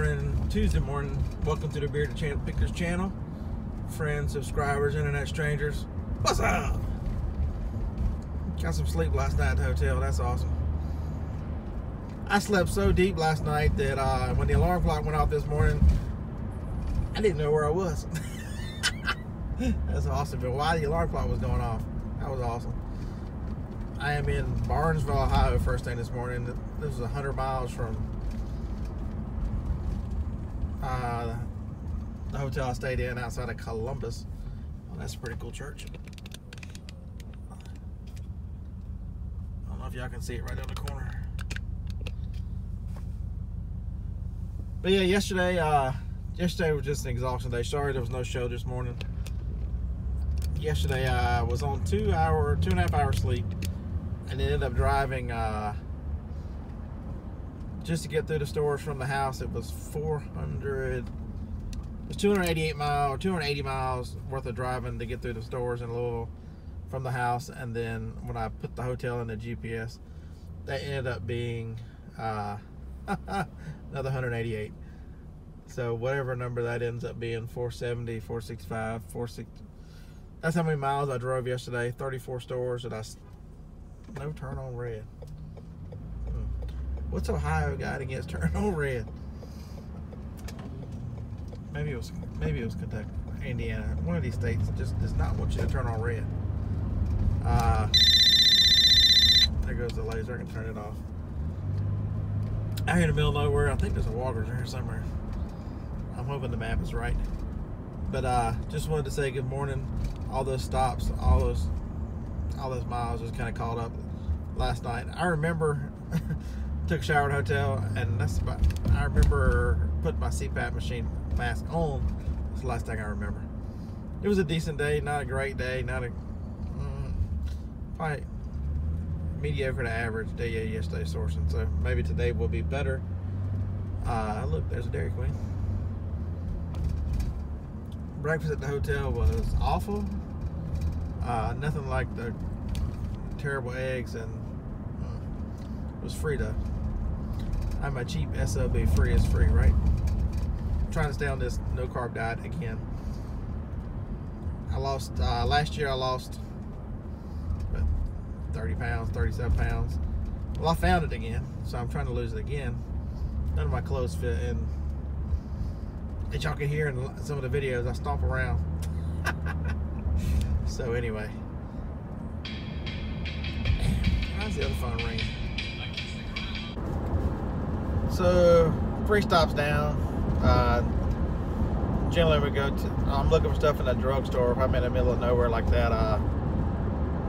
morning, Tuesday morning. Welcome to the Bearded Pickers channel. Friends, subscribers, internet strangers. What's up? Got some sleep last night at the hotel. That's awesome. I slept so deep last night that when the alarm clock went off this morning, I didn't know where I was. That's awesome. But while the alarm clock was going off, that was awesome. I am in Barnesville, Ohio, first thing this morning. This is 100 miles from the hotel I stayed in outside of Columbus. Oh, that's a pretty cool church. I don't know if y'all can see it right down the corner. But yeah, yesterday was just an exhausting day. Sorry there was no show this morning. Yesterday I was on 2.5 hours sleep, and ended up driving just to get through the stores from the house. It was 280 miles worth of driving to get through the stores in Louisville from the house. And then when I put the hotel in the GPS, that ended up being another 188. So whatever number that ends up being, 470, 465, 460. That's how many miles I drove yesterday. 34 stores that no turn on red. What's Ohio got against turn on red? Maybe it was Kentucky, Indiana. One of these states just does not want you to turn on red. There goes the laser. I can turn it off. Out here in the middle of nowhere, I think there's a Walgreens here somewhere. I'm hoping the map is right. But just wanted to say good morning. All those stops, all those miles was kind of caught up last night. I remember took a shower at a hotel, and I remember putting my CPAP machine mask on. That's the last thing I remember. It was a decent day, not a great day, probably mediocre to average day yesterday sourcing. So maybe today will be better. Look, there's a Dairy Queen. Breakfast at the hotel was awful. Nothing like the terrible eggs, and it was free though. I'm a cheap SOB. Free is free, right? I'm trying to stay on this no carb diet again. I lost last year. I lost 30 pounds, 37 pounds. Well, I found it again, so I'm trying to lose it again. None of my clothes fit, and as y'all can hear in some of the videos, I stomp around. So anyway, how's the other phone ringing? So 3 stops down. Generally we go to, I'm looking for stuff in that drugstore. If I'm in the middle of nowhere like that,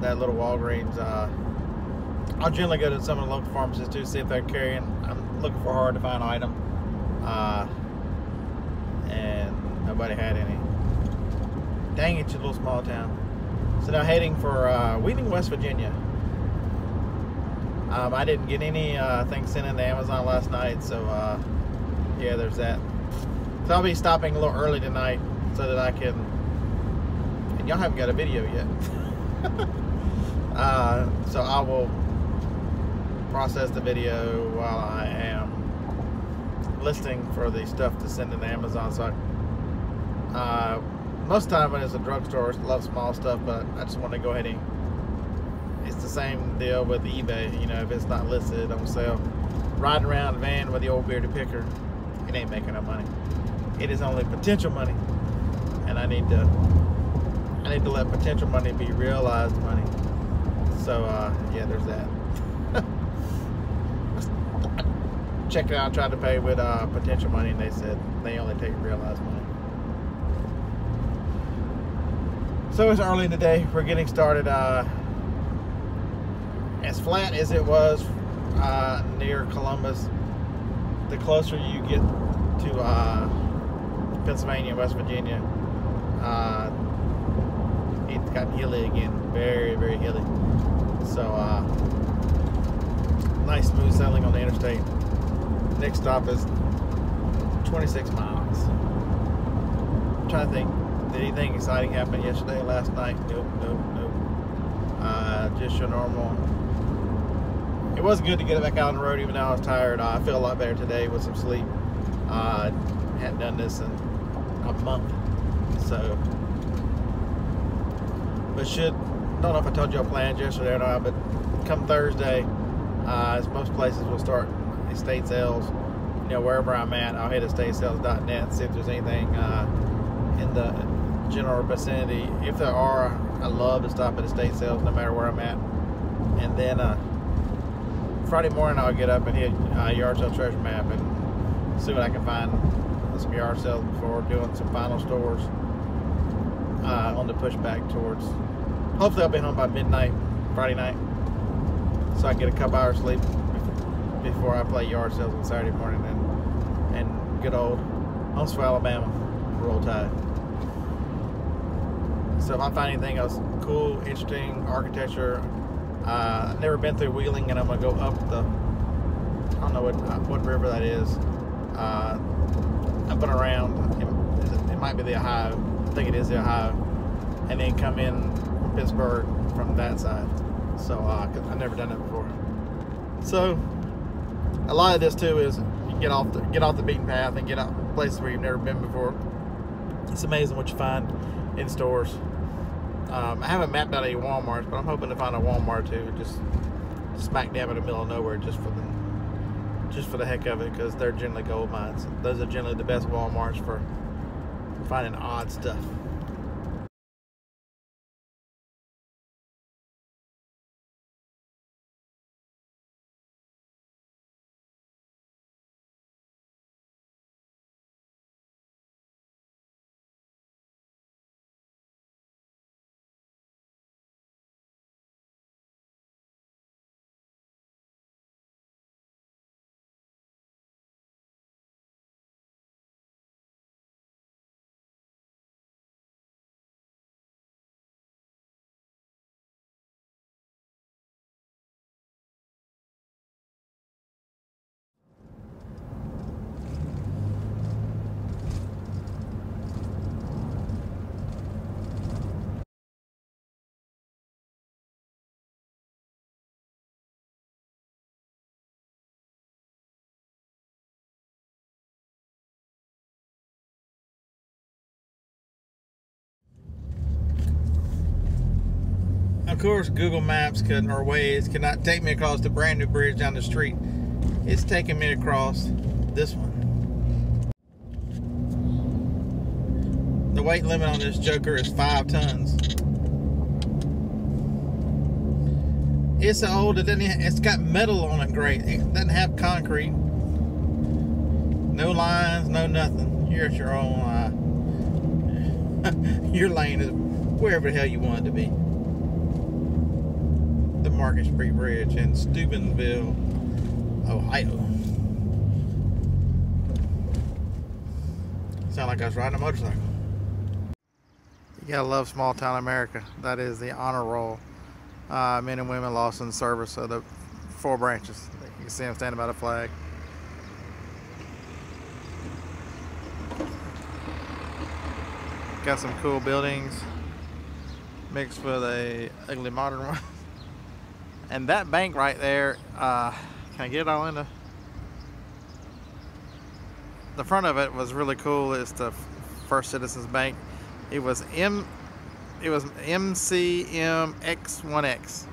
that little Walgreens, I'll generally go to some of the local pharmacies too, see if they're carrying. I'm looking for a hard to find item, and nobody had any. Dang it, you little small town. So now heading for Wheeling, West Virginia. I didn't get any things sent into Amazon last night, so yeah, there's that. So I'll be stopping a little early tonight so that I can, and y'all haven't got a video yet. So I will process the video while I am listing for the stuff to send into Amazon. So most of the time when it's a drugstore, it's a lot of small stuff, but I just want to go ahead and, it's the same deal with eBay. You know, if it's not listed on sale, riding around the van with the old bearded picker, it ain't making no money. It is only potential money, and I need to let potential money be realized money. So yeah, there's that. Checked it out, tried to pay with potential money, and they said they only take realized money. So it's early in the day. We're getting started. As flat as it was near Columbus, the closer you get to Pennsylvania, West Virginia, it's gotten hilly again. Very, very hilly. So nice smooth sailing on the interstate. Next stop is 26 miles. I'm trying to think, did anything exciting happen yesterday, last night? Nope. Just your normal. It was good to get back out on the road even though I was tired. I feel a lot better today with some sleep. Hadn't done this in a month, so. But don't know if I told you I planned yesterday or not, but come Thursday, as most places will start estate sales. You know, wherever I'm at, I'll hit estatesales.net and see if there's anything in the general vicinity. If there are, I love to stop at estate sales no matter where I'm at. And then Friday morning I'll get up and hit yard sale treasure map and see what I can find some yard sales before doing some final stores on the pushback towards. Hopefully I'll be home by midnight Friday night, so I can get a couple hours sleep before I play yard sales on Saturday morning and good old Huntsville, Alabama, roll tide. So if I find anything else cool, interesting, architecture, I've never been through Wheeling, and I'm gonna go up the, I don't know what river that is, up and around. It might be the Ohio. I think it is the Ohio, and then come in from Pittsburgh from that side. So 'cause I've never done that before. So a lot of this too is you get off the beaten path and get out places where you've never been before. It's amazing what you find in stores. I haven't mapped out any Walmarts, but I'm hoping to find a Walmart too, just smack dab in the middle of nowhere, just for the heck of it, because they're generally gold mines. Those are generally the best Walmarts for finding odd stuff. Of course, Google Maps or Waze cannot take me across the brand new bridge down the street. It's taking me across this one. The weight limit on this joker is 5 tons. It's so old, it's got metal on it, great. It doesn't have concrete. No lines, no nothing. You're at your own, your lane is wherever the hell you want it to be. The Market Street Bridge in Steubenville, Ohio. Sound like I was riding a motorcycle. You gotta love small town America. That is the honor roll. Men and women lost in service of the 4 branches. You can see them standing by the flag. Got some cool buildings mixed with a ugly modern one. And that bank right there, can I get it all into? The front of it was really cool. It's the First Citizens Bank. It was MCMX1X.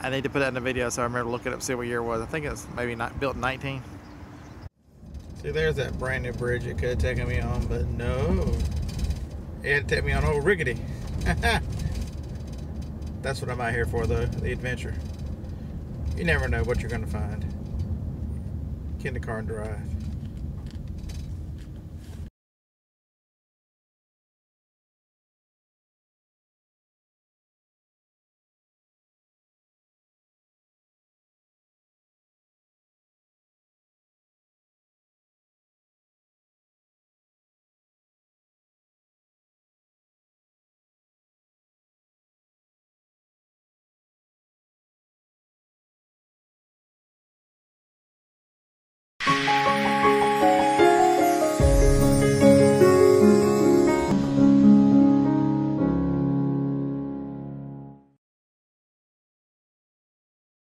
I need to put that in the video so I remember to look it up, see what year it was. I think it's maybe not built in 19. See, there's that brand new bridge it could have taken me on, but no. It had to take me on old rickety. That's what I'm out here for, though, the adventure. You never know what you're going to find. Get in the car and drive.